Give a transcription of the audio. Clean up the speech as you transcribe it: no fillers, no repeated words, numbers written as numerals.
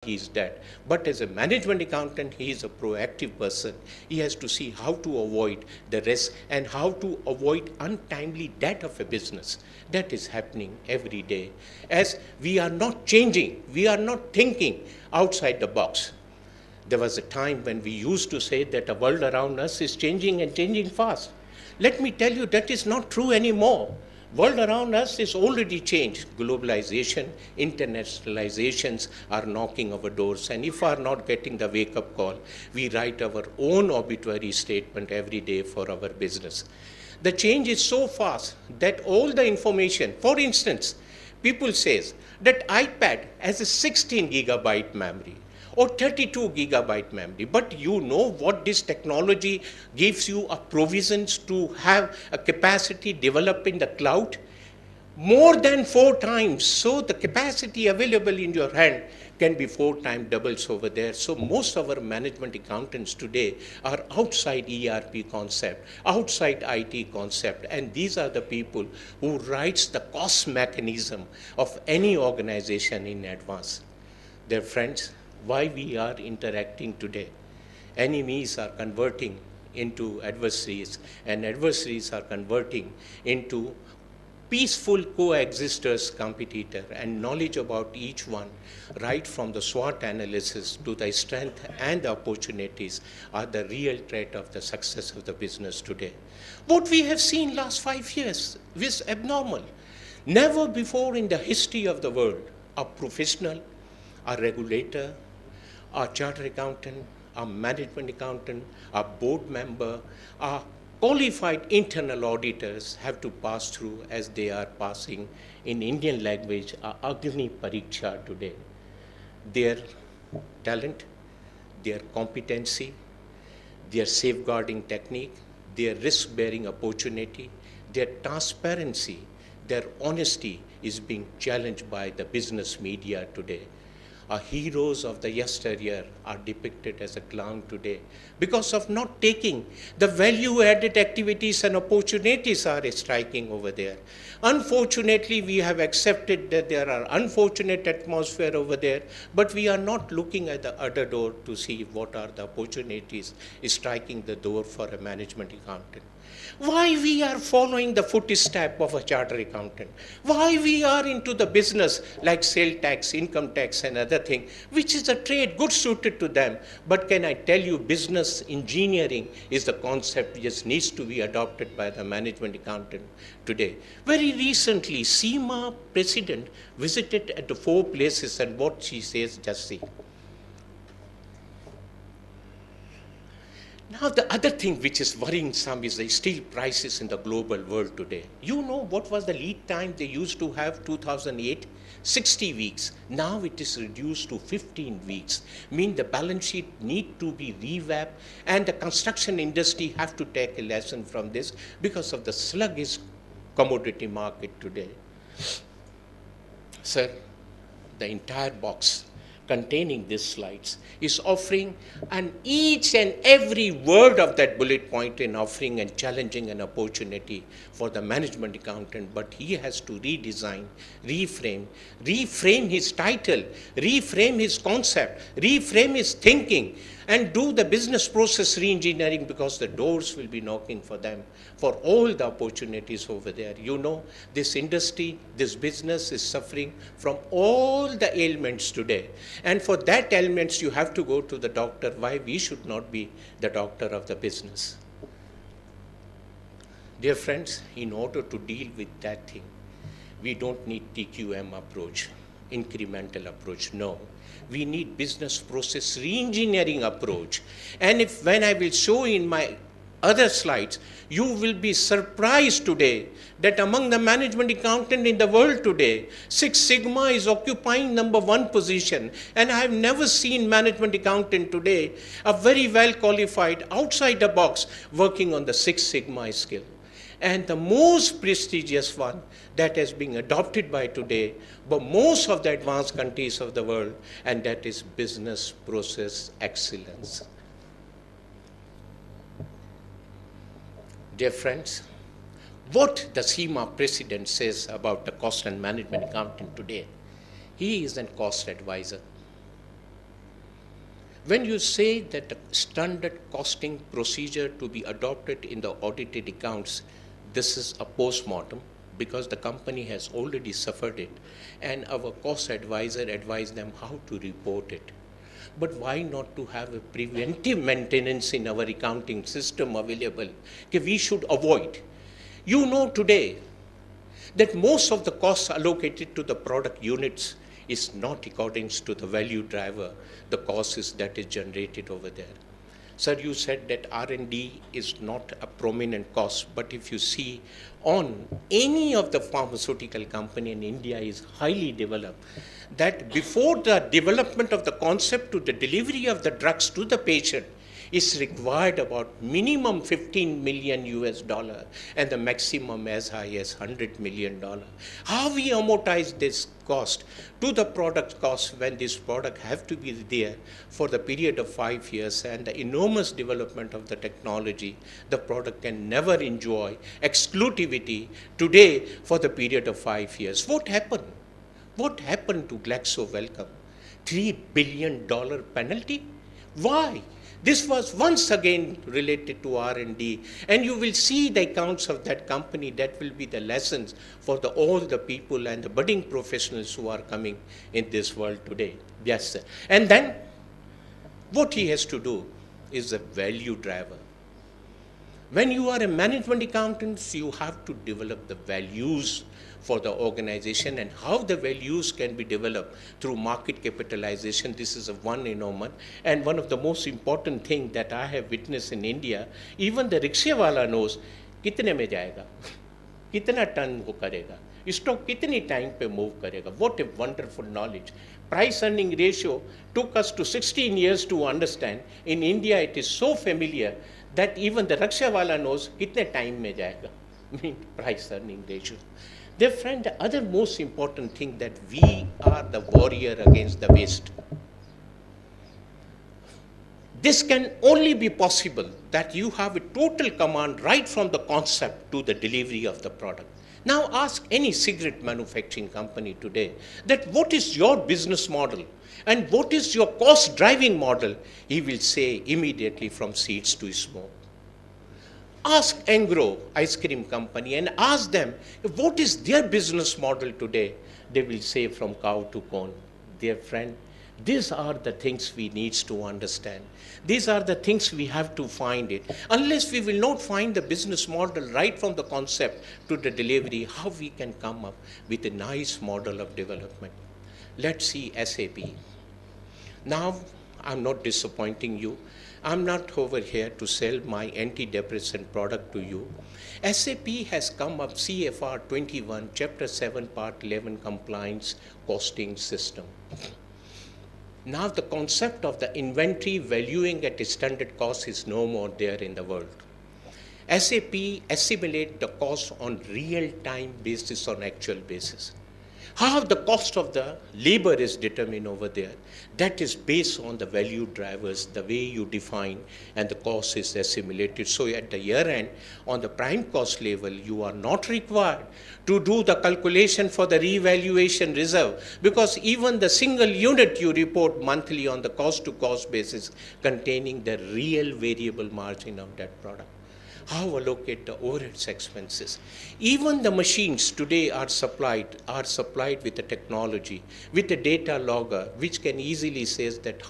he is dead. But as a management accountant, he is a proactive person. He has to see how to avoid the risk and how to avoid untimely death of a business. That is happening every day. As we are not changing, we are not thinking outside the box. There was a time when we used to say that the world around us is changing and changing fast. Let me tell you, that is not true anymore. World around us is already changed. Globalization, internationalizations are knocking our doors. And if we are not getting the wake-up call, we write our own obituary statement every day for our business. The change is so fast that all the information, for instance, people says that iPad has a 16 gigabyte memory or 32 gigabyte memory. But you know what this technology gives you a provisions to have a capacity developed in the cloud? More than 4 times. So the capacity available in your hand can be 4 times doubles over there. So most of our management accountants today are outside ERP concept, outside IT concept, and these are the people who writes the cost mechanism of any organization in advance. Dear friends, why we are interacting today. Enemies are converting into adversaries, and adversaries are converting into peaceful coexisters, competitor, and knowledge about each one, right from the SWOT analysis to the strength and the opportunities, are the real threat of the success of the business today. What we have seen last 5 years is abnormal. Never before in the history of the world, a professional, a regulator, a chartered accountant, a management accountant, a board member, a qualified internal auditors have to pass through, as they are passing in Indian language, a Agni Pariksha today. Their talent, their competency, their safeguarding technique, their risk-bearing opportunity, their transparency, their honesty is being challenged by the business media today. Our heroes of the yesteryear are depicted as a clown today because of not taking the value-added activities and opportunities are striking over there. Unfortunately, we have accepted that there are unfortunate atmosphere over there, but we are not looking at the other door to see what are the opportunities striking the door for a management accountant. Why we are following the footstep of a chartered accountant? Why we are into the business like sale tax, income tax and other thing, which is a trade good suited to them. But can I tell you, business engineering is the concept which needs to be adopted by the management accountant today. Very recently, ICMAP president visited at the 4 places, and what she says, just see. Now, the other thing which is worrying some is the steel prices in the global world today. You know what was the lead time they used to have 2008? 60 weeks. Now it is reduced to 15 weeks. Mean the balance sheet need to be revamped, and the construction industry have to take a lesson from this because of the sluggish commodity market today. Sir, the entire box containing these slides is offering, and each and every word of that bullet point in offering and challenging an opportunity for the management accountant, but he has to redesign, reframe his title, reframe his concept, reframe his thinking, and do the business process re-engineering, because the doors will be knocking for them for all the opportunities over there. You know, this industry, this business is suffering from all the ailments today. And for that ailments, you have to go to the doctor. Why we should not be the doctor of the business? Dear friends, in order to deal with that thing, we don't need TQM approach, incremental approach, no. We need business process re-engineering approach. And when I will show in my other slides, you will be surprised today that among the management accountant in the world today, Six Sigma is occupying #1 position. And I have never seen management accountant today, a very well qualified, outside the box, working on the Six Sigma skill. And the most prestigious one that has been adopted by today, but most of the advanced countries of the world, and that is business process excellence. Dear friends, what the ICMAP president says about the cost and management accountant today, he is a cost advisor. When you say that the standard costing procedure to be adopted in the audited accounts, this is a post-mortem because the company has already suffered it and our cost advisor advised them how to report it. But why not to have a preventive maintenance in our accounting system available? Okay, we should avoid. You know today that most of the costs allocated to the product units is not according to the value driver, the cost is that is generated over there. Sir, you said that R&D is not a prominent cost, but if you see on any of the pharmaceutical company in India is highly developed, that before the development of the concept to the delivery of the drugs to the patient, is required about minimum 15 million US dollar and the maximum as high as $100 million. How we amortize this cost to the product cost when this product have to be there for the period of 5 years and the enormous development of the technology, the product can never enjoy exclusivity today for the period of 5 years. What happened? What happened to Glaxo Wellcome? $3 billion penalty? Why? This was once again related to R&D, and you will see the accounts of that company. That will be the lessons for all the people and the budding professionals who are coming in this world today. Yes, sir. And then what he has to do is a value driver. When you are a management accountant, you have to develop the values for the organization and how the values can be developed through market capitalization. This is a one enormous and one of the most important thing that I have witnessed in India. Even the rickshaw wala knows कितने में जाएगा, कितना ton वो करेगा, stock कितनी time पे move करेगा. What a wonderful knowledge. Price earning ratio took us to 16 years to understand. In India it is so familiar that even the rickshaw wala knows कितने टाइम में जाएगा. Mean price earning ratio. Dear friend, the other most important thing that we are the warrior against the waste. This can only be possible that you have a total command right from the concept to the delivery of the product. Now ask any cigarette manufacturing company today that what is your business model and what is your cost driving model? He will say immediately from seeds to smoke. Ask Engro ice cream company and ask them what is their business model today. They will say from cow to cone. Dear friend, these are the things we need to understand. These are the things we have to find it. Unless we will not find the business model right from the concept to the delivery, how we can come up with a nice model of development. Let's see SAP. Now, I'm not disappointing you. I'm not over here to sell my antidepressant product to you. SAP has come up CFR 21, Chapter 7, Part 11 compliance costing system. Now the concept of the inventory valuing at a standard cost is no more there in the world. SAP assimilate the cost on real-time basis, on actual basis. How the cost of the labor is determined over there, that is based on the value drivers, the way you define, and the cost is assimilated. So at the year end, on the prime cost level, you are not required to do the calculation for the revaluation reserve, because even the single unit you report monthly on the cost to cost basis containing the real variable margin of that product. How allocate the overheads expenses. Even the machines today are supplied with a technology, with a data logger, which can easily say that how